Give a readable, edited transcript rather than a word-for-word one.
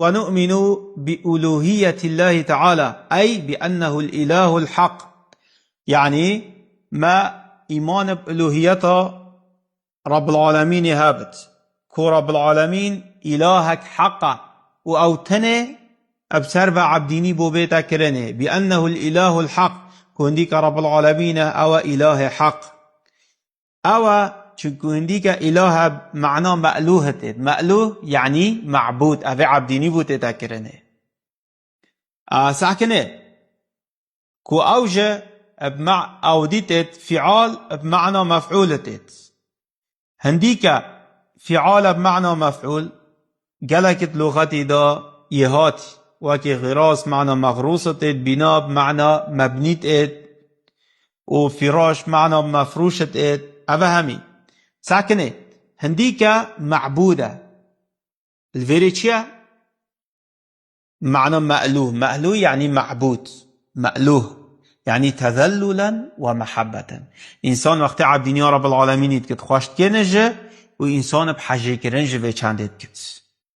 ونؤمن بألوهية الله تعالى أي بأنه الإله الحق. يعني ما إيمان بألوهيته رب العالمين هابت كو رب العالمين إلهك حقا وأوتنه أبسر عبديني بوبيتا كرنه بأنه الإله الحق كونديك رب العالمين أو إله حق أو كونديك إله معنى مألوه مألوه يعني معبود أو عبديني بوتتا كرنه ساكنه كو أوجه بمع أوديتت فعال بمعنى مفعولتت هنديك فعال بمعنى مفعول قلقت لغتي دا يهاتي وكي غراس معنى مغروسة بناء بمعنى مبنيت وفراش معنى مفروشة أفهمي ساكنة هنديك معبودة الفيريتشيا معنى مألوه مألوه يعني معبود مألوه يعني تذللا ومحبة إنسان وقت عبدين يا رب العالمين يتكت خوشت كنجه وإنسان بحاجة كرنجه وچندت كت